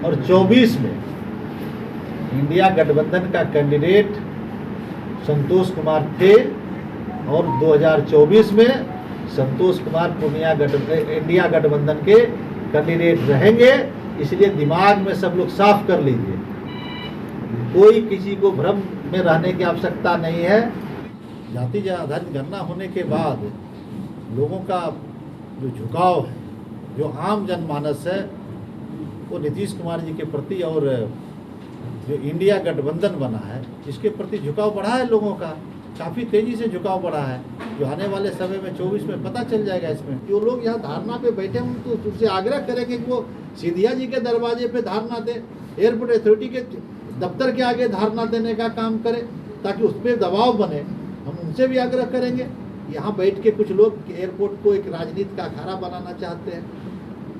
और 24 में इंडिया गठबंधन का कैंडिडेट संतोष कुमार थे और 2024 में संतोष कुमार पूर्णिया इंडिया गठबंधन के कैंडिडेट रहेंगे। इसलिए दिमाग में सब लोग साफ कर लीजिए, कोई किसी को भ्रम में रहने की आवश्यकता नहीं है। जाति आधारित गणना होने के बाद लोगों का जो झुकाव है, जो आम जनमानस है, वो नीतीश कुमार जी के प्रति और जो इंडिया गठबंधन बना है इसके प्रति झुकाव बढ़ा है। लोगों का काफ़ी तेज़ी से झुकाव बढ़ा है, जो आने वाले समय में 24 में पता चल जाएगा। इसमें जो लोग यहाँ धारणा पे बैठे हैं तो उनसे आग्रह करेंगे कि वो सिंधिया जी के दरवाजे पे धारणा दें, एयरपोर्ट अथॉरिटी के दफ्तर के आगे धारणा देने का काम करें ताकि उस पर दबाव बने। हम उनसे भी आग्रह करेंगे। यहाँ बैठ के कुछ लोग एयरपोर्ट को एक राजनीति का अखाड़ा बनाना चाहते हैं,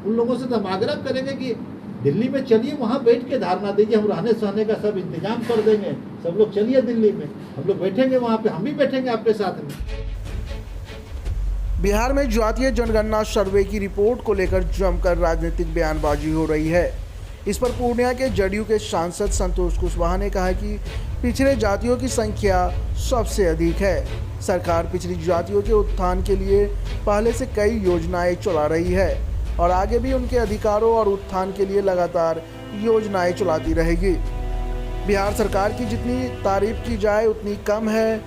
उन लोगों से तो हम आग्रह करेंगे कि दिल्ली में चलिए, वहाँ बैठ के धारणा दीजिए, हम रहने सहने का सब इंतजाम कर देंगे। सब लोग चलिए दिल्ली में, हम लोग बैठेंगे वहाँ पे, हम भी बैठेंगे आपके साथ में। बिहार में जातीय जनगणना सर्वे की रिपोर्ट को लेकर जमकर राजनीतिक बयानबाजी हो रही है। इस पर पूर्णिया के जदयू के सांसद संतोष कुशवाहा ने कहा कि पिछड़े जातियों की संख्या सबसे अधिक है। सरकार पिछड़ी जातियों के उत्थान के लिए पहले से कई योजनाएं चला रही है और आगे भी उनके अधिकारों और उत्थान के लिए लगातार योजनाएं चलाती रहेगी। बिहार सरकार की जितनी तारीफ की जाए उतनी कम है।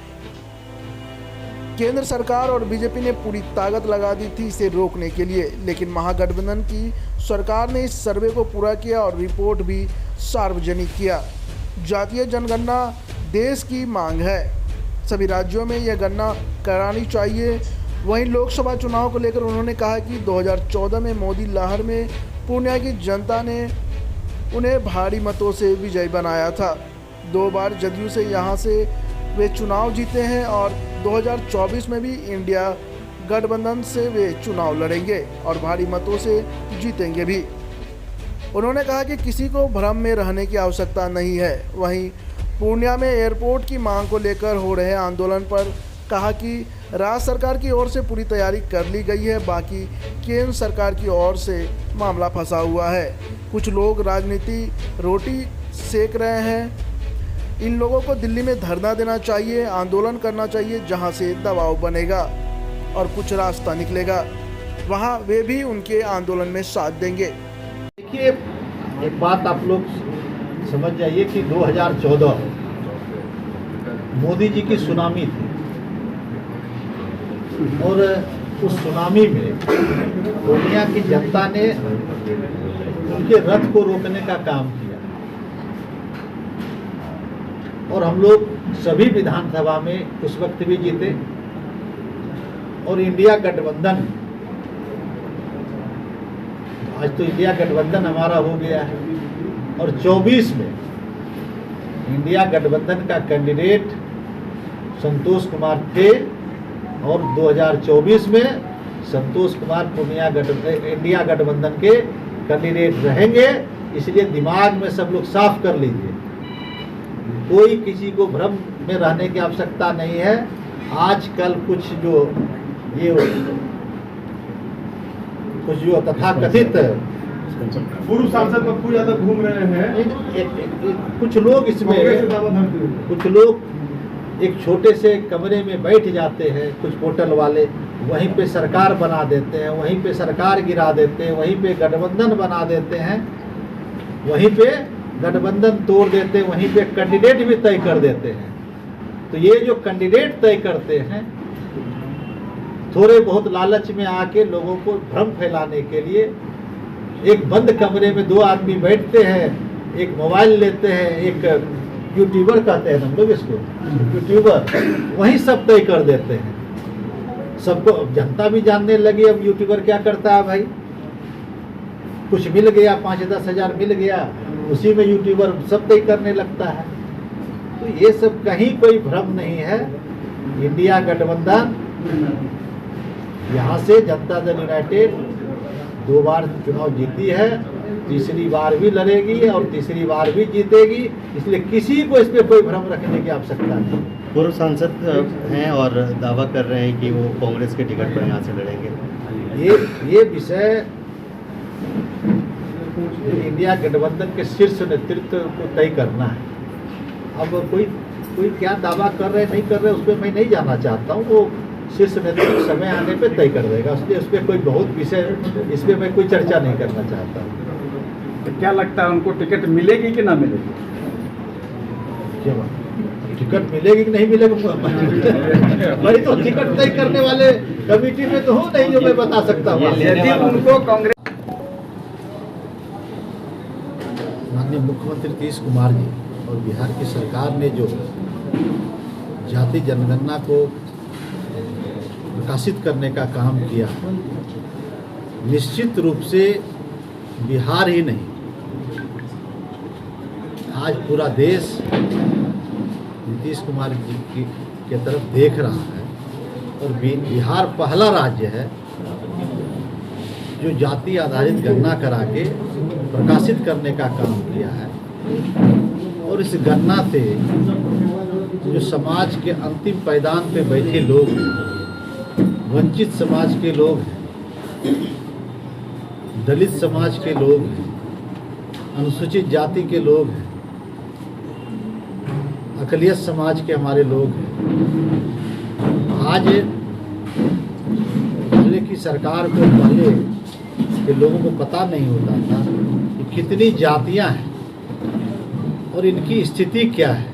केंद्र सरकार और बीजेपी ने पूरी ताकत लगा दी थी इसे रोकने के लिए, लेकिन महागठबंधन की सरकार ने इस सर्वे को पूरा किया और रिपोर्ट भी सार्वजनिक किया। जातीय जनगणना देश की मांग है, सभी राज्यों में यह गणना करानी चाहिए। वहीं लोकसभा चुनाव को लेकर उन्होंने कहा कि 2014 में मोदी लहर में पूर्णिया की जनता ने उन्हें भारी मतों से विजयी बनाया था। 2 बार जदयू से यहाँ से वे चुनाव जीते हैं और 2024 में भी इंडिया गठबंधन से वे चुनाव लड़ेंगे और भारी मतों से जीतेंगे भी। उन्होंने कहा कि किसी को भ्रम में रहने की आवश्यकता नहीं है। वहीं पूर्णिया में एयरपोर्ट की मांग को लेकर हो रहे आंदोलन पर कहा कि राज्य सरकार की ओर से पूरी तैयारी कर ली गई है, बाकी केंद्र सरकार की ओर से मामला फंसा हुआ है। कुछ लोग राजनीति रोटी सेक रहे हैं। इन लोगों को दिल्ली में धरना देना चाहिए, आंदोलन करना चाहिए, जहां से दबाव बनेगा और कुछ रास्ता निकलेगा, वहां वे भी उनके आंदोलन में साथ देंगे। देखिए, एक बात आप लोग समझ जाइए कि 2014 मोदी जी की सुनामी थी और उस सुनामी में पूर्णिया की जनता ने उनके रथ को रोकने का काम किया और हम लोग सभी विधानसभा में उस वक्त भी जीते और इंडिया गठबंधन, आज तो इंडिया गठबंधन हमारा हो गया है और 24 में इंडिया गठबंधन का कैंडिडेट संतोष कुमार थे और 2024 में संतोष कुमार पूर्णिया इंडिया गठबंधन के कैंडिडेट रहेंगे। इसलिए दिमाग में सब लोग साफ कर लीजिए, कोई किसी को भ्रम में रहने की आवश्यकता नहीं है। आजकल कुछ जो तथाकथित पूर्व सांसद पप्पू यादव घूम रहे हैं, कुछ लोग इसमें, कुछ लोग एक छोटे से कमरे में बैठ जाते हैं, कुछ पोर्टल वाले वहीं पे सरकार बना देते हैं, वहीं पे सरकार गिरा देते हैं, वहीं पे गठबंधन बना देते हैं, वहीं पे गठबंधन तोड़ देते हैं, वहीं पे कैंडिडेट भी तय कर देते हैं। तो ये जो कैंडिडेट तय करते हैं, थोड़े बहुत लालच में आके लोगों को भ्रम फैलाने के लिए एक बंद कमरे में 2 आदमी बैठते हैं, एक मोबाइल लेते हैं, एक यूट्यूबर कहते हैं हम लोग इसको, यूट्यूबर, वही सब तय कर देते हैं। सबको जनता भी जानने लगी अब यूट्यूबर क्या करता है भाई, कुछ मिल गया 5-10 हज़ार मिल गया, उसी में यूट्यूबर सब तय करने लगता है। तो ये सब कहीं कोई भ्रम नहीं है। इंडिया गठबंधन यहाँ से जनता दल यूनाइटेड 2 बार चुनाव जीती है, तीसरी बार भी लड़ेगी और तीसरी बार भी जीतेगी। इसलिए किसी को इस पर कोई भ्रम रखने की आवश्यकता नहीं। पूर्व सांसद हैं और दावा कर रहे हैं कि वो कांग्रेस के टिकट पर यहाँ से लड़ेंगे। ये विषय जो इंडिया गठबंधन के शीर्ष नेतृत्व को तय करना है। अब कोई क्या दावा कर रहे नहीं कर रहे उस पर मैं नहीं जाना चाहता हूँ, वो शीर्ष नेतृत्व समय आने पे तय कर देगा, इसलिए उस पर कोई बहुत विषय इस पर मैं कोई चर्चा नहीं करना चाहता। तो क्या लगता है उनको टिकट मिलेगी कि ना मिलेगी? क्या बात? टिकट मिलेगी कि नहीं मिलेगी भाई, तो टिकट तय करने वाले कमेटी में तो हूँ नहीं जो मैं बता सकता हूँ। यदि उनको कांग्रेस माननीय मुख्यमंत्री नीतीश कुमार जी और बिहार की सरकार ने जो जाति जनगणना को प्रकाशित करने का काम किया, निश्चित रूप से बिहार ही नहीं आज पूरा देश नीतीश कुमार जी के तरफ देख रहा है। और बिहार पहला राज्य है जो जाति आधारित गणना करा के प्रकाशित करने का काम किया है। और इस गणना से जो समाज के अंतिम पायदान पे बैठे लोग हैं, वंचित समाज के लोग हैं, दलित समाज के लोग हैं, अनुसूचित जाति के लोग हैं, अकलियत समाज के हमारे लोग हैं। आज पहले की सरकार को पहले के लोगों को पता नहीं होता था कि कितनी जातियां हैं और इनकी स्थिति क्या है।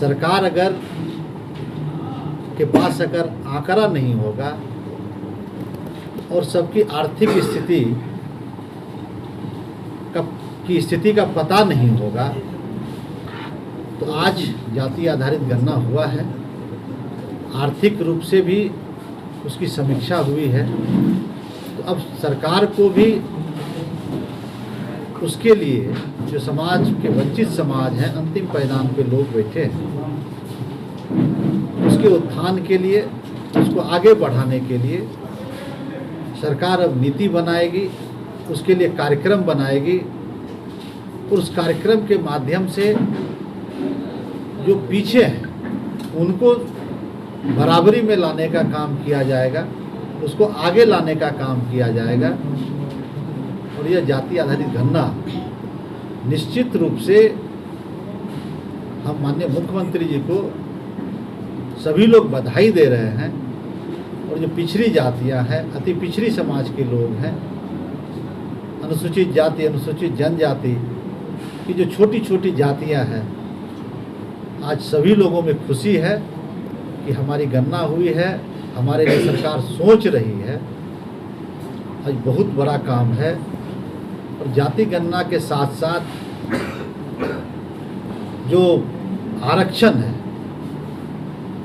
सरकार अगर के पास अगर आंकड़ा नहीं होगा और सबकी आर्थिक स्थिति की स्थिति का पता नहीं होगा तो आज जाति आधारित गणना हुआ है, आर्थिक रूप से भी उसकी समीक्षा हुई है। तो अब सरकार को भी उसके लिए जो समाज के वंचित समाज हैं, अंतिम पायदान पे लोग बैठे हैं, उसके उत्थान के लिए, उसको आगे बढ़ाने के लिए सरकार अब नीति बनाएगी, उसके लिए कार्यक्रम बनाएगी। और उस कार्यक्रम के माध्यम से जो पीछे हैं उनको बराबरी में लाने का काम किया जाएगा, उसको आगे लाने का काम किया जाएगा। और यह जाति आधारित गणना निश्चित रूप से हम माननीय मुख्यमंत्री जी को सभी लोग बधाई दे रहे हैं। और जो पिछड़ी जातियां हैं, अति पिछड़ी समाज के लोग हैं, अनुसूचित जाति, अनुसूचित जनजाति की जो छोटी छोटी जातियां हैं, आज सभी लोगों में खुशी है कि हमारी गणना हुई है, हमारे लिए सरकार सोच रही है। आज बहुत बड़ा काम है। और जाति गणना के साथ साथ जो आरक्षण है,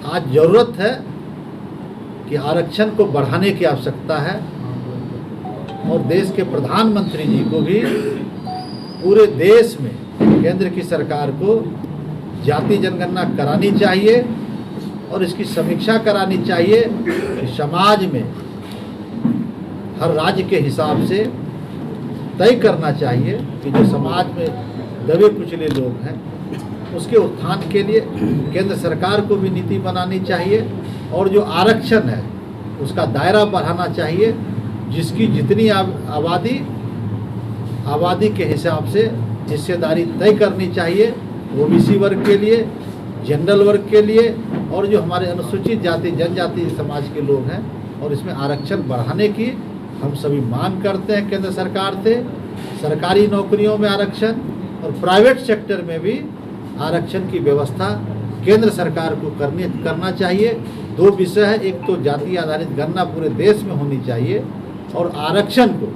आज ज़रूरत है कि आरक्षण को बढ़ाने की आवश्यकता है। और देश के प्रधानमंत्री जी को भी पूरे देश में केंद्र की सरकार को जाति जनगणना करानी चाहिए और इसकी समीक्षा करानी चाहिए कि समाज में हर राज्य के हिसाब से तय करना चाहिए कि जो समाज में दबे कुचले लोग हैं उसके उत्थान के लिए केंद्र सरकार को भी नीति बनानी चाहिए। और जो आरक्षण है उसका दायरा बढ़ाना चाहिए, जिसकी जितनी आबादी के हिसाब से हिस्सेदारी तय करनी चाहिए, ओबीसी वर्ग के लिए, जनरल वर्ग के लिए और जो हमारे अनुसूचित जाति जनजाति समाज के लोग हैं। और इसमें आरक्षण बढ़ाने की हम सभी मांग करते हैं केंद्र सरकार से। सरकारी नौकरियों में आरक्षण और प्राइवेट सेक्टर में भी आरक्षण की व्यवस्था केंद्र सरकार को करना चाहिए। दो विषय है, एक तो जाति आधारित गणना पूरे देश में होनी चाहिए और आरक्षण को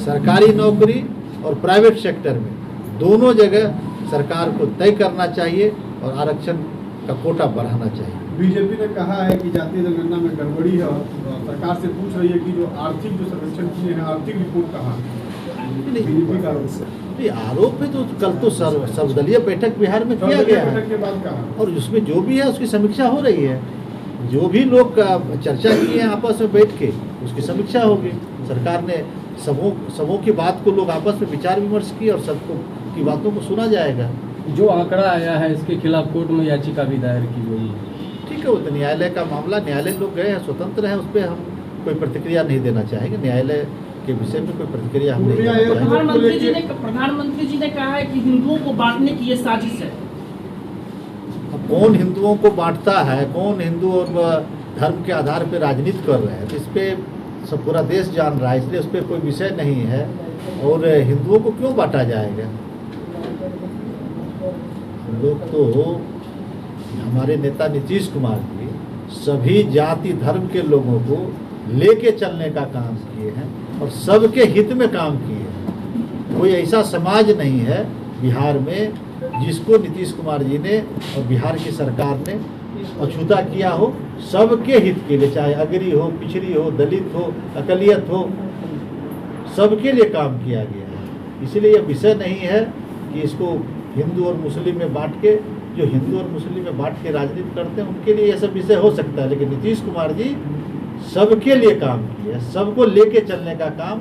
सरकारी नौकरी और प्राइवेट सेक्टर में दोनों जगह सरकार को तय करना चाहिए और आरक्षण का कोटा बढ़ाना चाहिए। बीजेपी ने कहा है कि जातीय जनगणना में गड़बड़ी है और सरकार से पूछ रही है कि जो आर्थिक जो सर्वेक्षण किए हैं, आर्थिक रिपोर्ट कहाँ है? बीजेपी का आरोप है। तो कल तो सर्वदलीय बैठक बिहार में किया गया है के बाद कहा और उसमें जो भी है उसकी समीक्षा हो रही है। जो भी लोग चर्चा किए हैं आपस में बैठ के उसकी समीक्षा होगी। सरकार ने सबों की बात को लोग आपस में विचार विमर्श किए और सबको की बातों को सुना जाएगा। जो आंकड़ा आया है इसके खिलाफ कोर्ट में याचिका भी दायर की गई है। ठीक है, वो तो न्यायालय का मामला, न्यायालय लोग गए हैं, स्वतंत्र है, उस पर हम कोई प्रतिक्रिया नहीं देना चाहेंगे। न्यायालय के विषय में कोई प्रतिक्रिया हम नहीं पूर्णिया करना चाहेंगे। प्रधानमंत्री जी ने कहा है कि हिंदुओं को बांटने की ये साजिश है। अब कौन हिंदुओं को बांटता है, कौन हिंदू और धर्म के आधार पर राजनीति कर रहे हैं, तो इस पे सब पूरा देश जान रहा है, इसलिए उस पर कोई विषय नहीं है। और हिंदुओं को क्यों बांटा जाएगा? हम लोग तो, हमारे नेता नीतीश कुमार जी सभी जाति धर्म के लोगों को लेके चलने का काम किए हैं और सबके हित में काम किए हैं। कोई ऐसा समाज नहीं है बिहार में जिसको नीतीश कुमार जी ने और बिहार की सरकार ने अछूता किया हो। सबके हित के लिए, चाहे अगरी हो, पिछड़ी हो, दलित हो, अकलियत हो, सबके लिए काम किया गया है। इसलिए यह विषय नहीं है कि इसको हिंदू और मुस्लिम में बांट के, जो हिंदू और मुस्लिम में बांट के राजनीति करते हैं उनके लिए यह सब विषय हो सकता है, लेकिन नीतीश कुमार जी सबके लिए काम किया, सबको लेके चलने का काम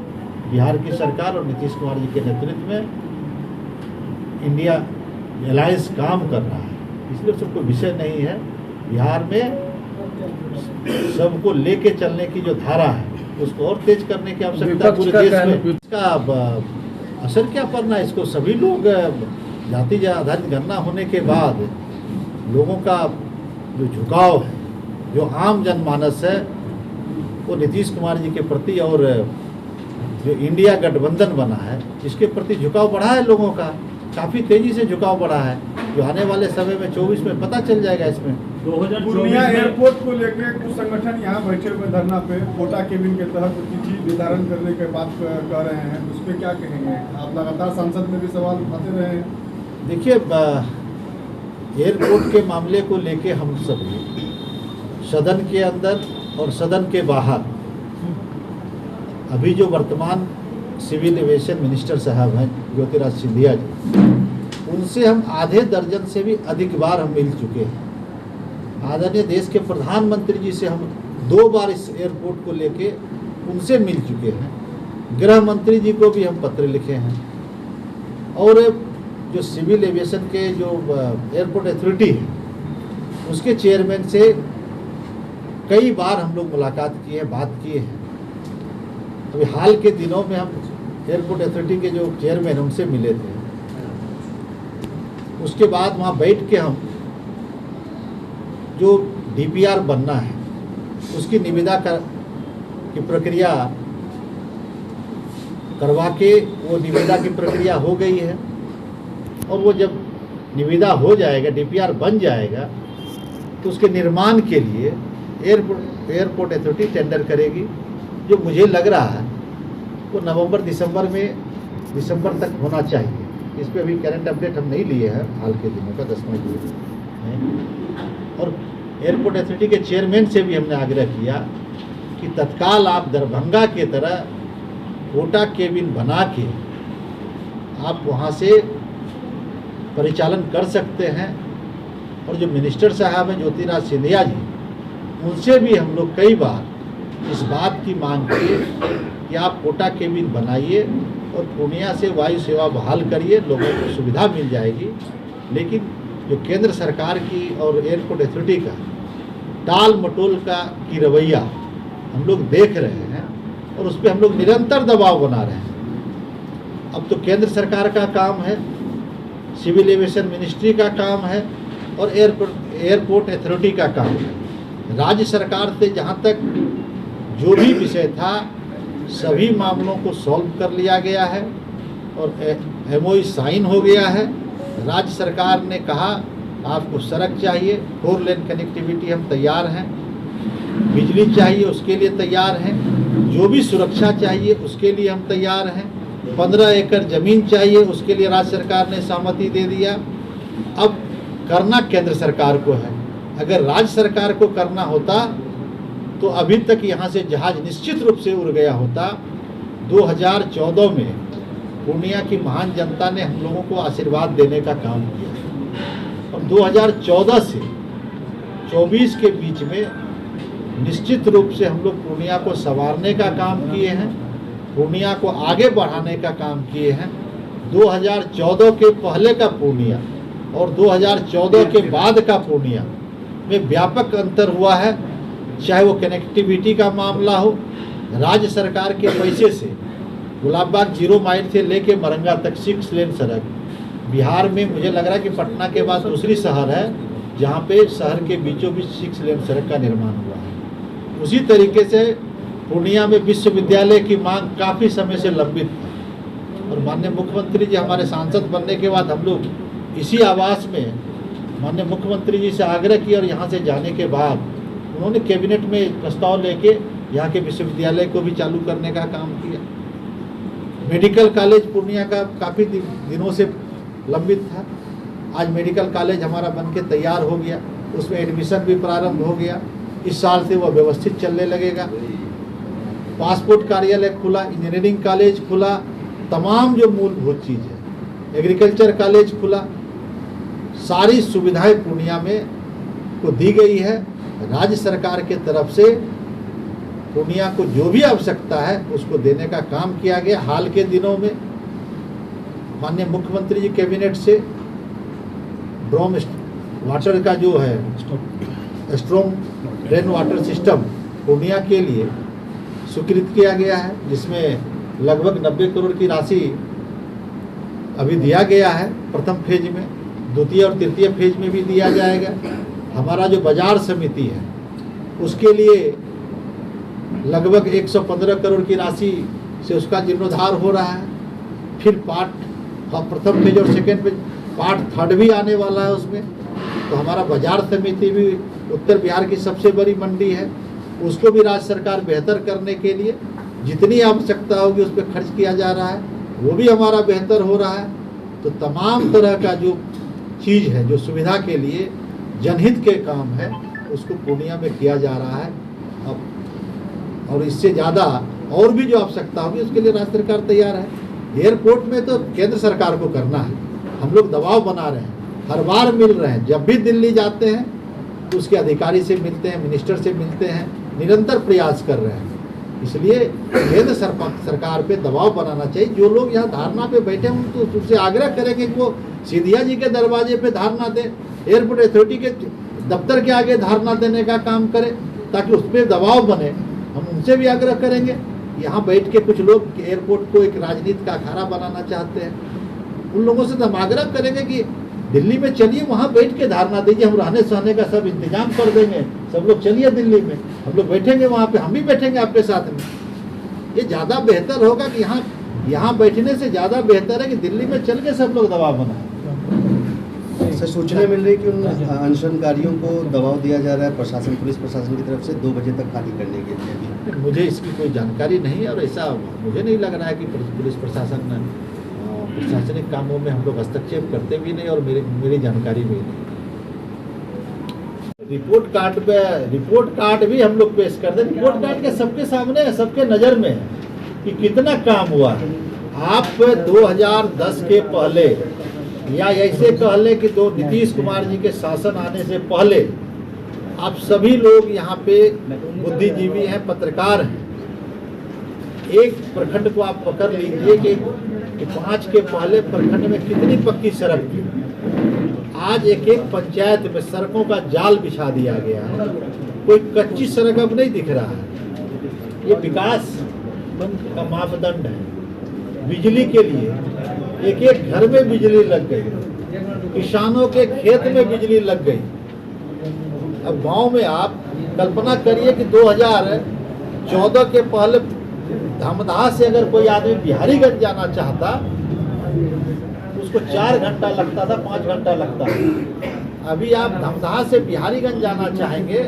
बिहार की सरकार और नीतीश कुमार जी के नेतृत्व में इंडिया अलायंस काम कर रहा है। इसलिए सबको विषय नहीं है। बिहार में सबको लेके चलने की जो धारा है उसको और तेज करने की आवश्यकता है पूरे देश में। इसका असर क्या पड़ना है, इसको सभी लोग जाति आधारित गणना होने के बाद लोगों का जो झुकाव है, जो आम जनमानस है, वो नीतीश कुमार जी के प्रति और जो इंडिया गठबंधन बना है इसके प्रति झुकाव बढ़ा है लोगों का, काफ़ी तेज़ी से झुकाव बढ़ा है, जो आने वाले समय में 24 में पता चल जाएगा। इसमें पूर्णिया एयरपोर्ट को लेकर कुछ संगठन यहाँ बैठे हुए धरना पे कोटा केबिन के तहत तिथि निर्धारण करने के बात कह रहे हैं, उस पर क्या कहेंगे? आप लगातार संसद में भी सवाल उठाते रहे हैं। देखिए, एयरपोर्ट के मामले को लेके हम सभी सदन के अंदर और सदन के बाहर, अभी जो वर्तमान सिविल एविएशन मिनिस्टर साहब हैं ज्योतिराज सिंधिया जी, उनसे हम आधे दर्जन से भी अधिक बार हम मिल चुके हैं। आदरणीय देश के प्रधानमंत्री जी से हम 2 बार इस एयरपोर्ट को लेके उनसे मिल चुके हैं। गृह मंत्री जी को भी हम पत्र लिखे हैं और जो सिविल एविएशन के जो एयरपोर्ट अथॉरिटी है उसके चेयरमैन से कई बार हम लोग मुलाकात किए हैं, बात किए हैं। अभी हाल के दिनों में हम एयरपोर्ट अथॉरिटी के जो चेयरमैन उनसे मिले थे। उसके बाद वहाँ बैठ के हम जो डीपीआर बनना है उसकी निविदा की प्रक्रिया करवा के, वो निविदा की प्रक्रिया हो गई है और वो जब निविदा हो जाएगा, डीपीआर बन जाएगा, तो उसके निर्माण के लिए एयरपोर्ट अथॉरिटी टेंडर करेगी, जो मुझे लग रहा है वो दिसंबर तक होना चाहिए। इस पे अभी करंट अपडेट हम नहीं लिए हैं हाल के दिनों का, 10वें दिन। और एयरपोर्ट अथॉरिटी के चेयरमैन से भी हमने आग्रह किया कि तत्काल आप दरभंगा के तरह कोटा केबिन बना के आप वहाँ से परिचालन कर सकते हैं। और जो मिनिस्टर साहब हैं ज्योतिराज सिंधिया जी, उनसे भी हम लोग कई बार इस बात की मांग की कि आप कोटा केबिन बनाइए और पूर्णिया से वायु सेवा बहाल करिए, लोगों को सुविधा मिल जाएगी। लेकिन जो केंद्र सरकार की और एयरपोर्ट अथॉरिटी का टाल मटोल की रवैया हम लोग देख रहे हैं और उस पर हम लोग निरंतर दबाव बना रहे हैं। अब तो केंद्र सरकार का काम है, सिविल एविएशन मिनिस्ट्री का काम है और एयरपोर्ट अथॉरिटी का काम है। राज्य सरकार से जहाँ तक जो भी विषय था सभी मामलों को सॉल्व कर लिया गया है और MOU साइन हो गया है। राज्य सरकार ने कहा आपको सड़क चाहिए, 4 लेन कनेक्टिविटी हम तैयार हैं, बिजली चाहिए उसके लिए तैयार हैं, जो भी सुरक्षा चाहिए उसके लिए हम तैयार हैं, 15 एकड़ ज़मीन चाहिए उसके लिए राज्य सरकार ने सहमति दे दिया। अब करना केंद्र सरकार को है। अगर राज्य सरकार को करना होता तो अभी तक यहाँ से जहाज निश्चित रूप से उड़ गया होता। 2014 में पूर्णिया की महान जनता ने हम लोगों को आशीर्वाद देने का काम किया और 2014 से 24 के बीच में निश्चित रूप से हम लोग पूर्णिया को संवारने का काम किए हैं, पूर्णिया को आगे बढ़ाने का काम किए हैं। 2014 के पहले का पूर्णिया और 2014 के बाद का पूर्णिया में व्यापक अंतर हुआ है। चाहे वो कनेक्टिविटी का मामला हो, राज्य सरकार के पैसे से गुलाबबाग 0 माइल से लेके मरंगा तक 6 लेन सड़क बिहार में मुझे लग रहा है कि पटना के बाद दूसरी शहर है जहाँ पे शहर के बीचों बीच 6 लेन सड़क का निर्माण हुआ है। उसी तरीके से पूर्णिया में विश्वविद्यालय की मांग काफ़ी समय से लंबित थी और माननीय मुख्यमंत्री जी हमारे सांसद बनने के बाद हम लोग इसी आवास में माननीय मुख्यमंत्री जी से आग्रह किया और यहाँ से जाने के बाद उन्होंने कैबिनेट में प्रस्ताव लेके यहाँ के विश्वविद्यालय को भी चालू करने का काम किया। मेडिकल कॉलेज पूर्णिया का काफ़ी दिनों से लंबित था। आज मेडिकल कॉलेज हमारा बनके तैयार हो गया, उसमें एडमिशन भी प्रारंभ हो गया। इस साल से वह व्यवस्थित चलने लगेगा। पासपोर्ट कार्यालय खुला, इंजीनियरिंग कॉलेज खुला, तमाम जो मूलभूत चीज़ है, एग्रीकल्चर कॉलेज खुला, सारी सुविधाएं पूर्णिया में को दी गई है। राज्य सरकार के तरफ से पूर्णिया को जो भी आवश्यकता है उसको देने का काम किया गया। हाल के दिनों में माननीय मुख्यमंत्री जी कैबिनेट से ड्रम वाटर का जो है strong rain water system Purnia के लिए स्वीकृत किया गया है, जिसमें लगभग 90 करोड़ की राशि अभी दिया गया है। प्रथम फेज में, द्वितीय और तृतीय फेज में भी दिया जाएगा। हमारा जो बाजार समिति है उसके लिए लगभग 115 करोड़ की राशि से उसका जीर्णोद्धार हो रहा है। फिर प्रथम फेज और सेकेंड फेज पार्ट 3 भी आने वाला है उसमें। तो हमारा बाजार समिति भी उत्तर बिहार की सबसे बड़ी मंडी है, उसको भी राज्य सरकार बेहतर करने के लिए जितनी आवश्यकता होगी उस पर खर्च किया जा रहा है, वो भी हमारा बेहतर हो रहा है। तो तमाम तरह का जो चीज़ है, जो सुविधा के लिए जनहित के काम है, उसको पूर्णिया में किया जा रहा है। अब और इससे ज़्यादा और भी जो आवश्यकता होगी उसके लिए राज्य सरकार तैयार है। एयरपोर्ट में तो केंद्र सरकार को करना है, हम लोग दबाव बना रहे हैं, हर बार मिल रहे हैं। जब भी दिल्ली जाते हैं तो उसके अधिकारी से मिलते हैं, मिनिस्टर से मिलते हैं, निरंतर प्रयास कर रहे हैं। इसलिए केंद्र सरकार पे दबाव बनाना चाहिए। जो लोग यहाँ धारणा पे बैठे हैं तो उससे आग्रह करेंगे कि वो सिंधिया जी के दरवाजे पे धारणा दें, एयरपोर्ट अथॉरिटी के दफ्तर के आगे धारणा देने का काम करें, ताकि उस पर दबाव बने। हम उनसे भी आग्रह करेंगे। यहाँ बैठ के कुछ लोग एयरपोर्ट को एक राजनीति का अखाड़ा बनाना चाहते हैं, उन लोगों से हम आग्रह करेंगे कि दिल्ली में चलिए, वहाँ बैठ के धारणा दीजिए, हम रहने सहने का सब इंतजाम कर देंगे। सब लोग चलिए दिल्ली में, हम लोग बैठेंगे वहाँ पे, हम भी बैठेंगे आपके साथ में। ये ज़्यादा बेहतर होगा कि यहाँ बैठने से ज़्यादा बेहतर है कि दिल्ली में चल के सब लोग दबाव बनाएं। सर, सूचना मिल रही है कि उन अनशनकारियों को दबाव दिया जा रहा है प्रशासन, पुलिस प्रशासन की तरफ से 2 बजे तक खाली करने के लिए। मुझे इसकी कोई जानकारी नहीं, और ऐसा मुझे नहीं लग रहा है कि पुलिस प्रशासन प्रशासनिक कामों में हम लोग हस्तक्षेप करते भी नहीं, और मेरी जानकारी भी नहीं। रिपोर्ट कार्ड भी हम लोग पेश कर दें। रिपोर्ट कार्ड के सबके सामने है, सबके नज़र में है कि कितना काम हुआ है। आप 2010 के पहले, या ऐसे कह लें कि नीतीश कुमार जी के शासन आने से पहले, आप सभी लोग यहाँ पे बुद्धिजीवी हैं, पत्रकार हैं। एक प्रखंड को आप पकड़ लीजिए कि 5 के पहले प्रखंड में कितनी पक्की सड़क थी। आज एक पंचायत में सड़कों का जाल बिछा दिया गया है, कोई कच्ची सड़क अब नहीं दिख रहा है। ये विकास का मापदंड है। बिजली के लिए एक घर में बिजली लग गई, किसानों के खेत में बिजली लग गई। अब गांव में आप कल्पना करिए कि 2014 के पहले धमदाहा से अगर कोई आदमी बिहारीगंज जाना चाहता उसको 4 घंटा लगता था, 5 घंटा लगता था। अभी आप धमदाहा से बिहारीगंज जाना चाहेंगे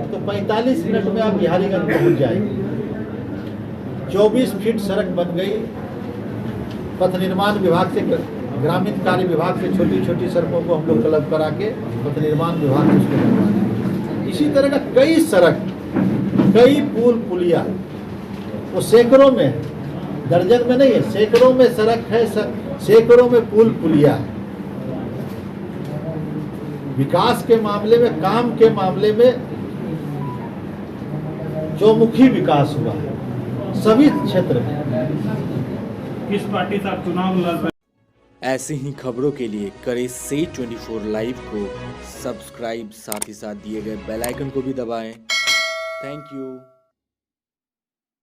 तो 45 मिनट में आप बिहारीगंज पहुंच जाएंगे। 24 फीट सड़क बन गई। पथ निर्माण विभाग से, ग्रामीण कार्य विभाग से छोटी छोटी सड़कों को हम लोग क्लब करा के पथ निर्माण विभाग से उसको बनवा दें। इसी तरह का कई सड़क, कई पुल पुलिया, वो सैकड़ों में है, दर्जन में नहीं है, सैकड़ों में सड़क है, सैकड़ों में पुल पुलिया है। विकास के मामले में, काम के मामले में चौमुखी विकास हुआ है सभी क्षेत्र में। किस पार्टी से आप चुनाव लड़ रहे हैं? ऐसी ही खबरों के लिए करें से 24 लाइव को सब्सक्राइब, साथ ही साथ दिए गए बेल आइकन को भी दबाएं। Thank you.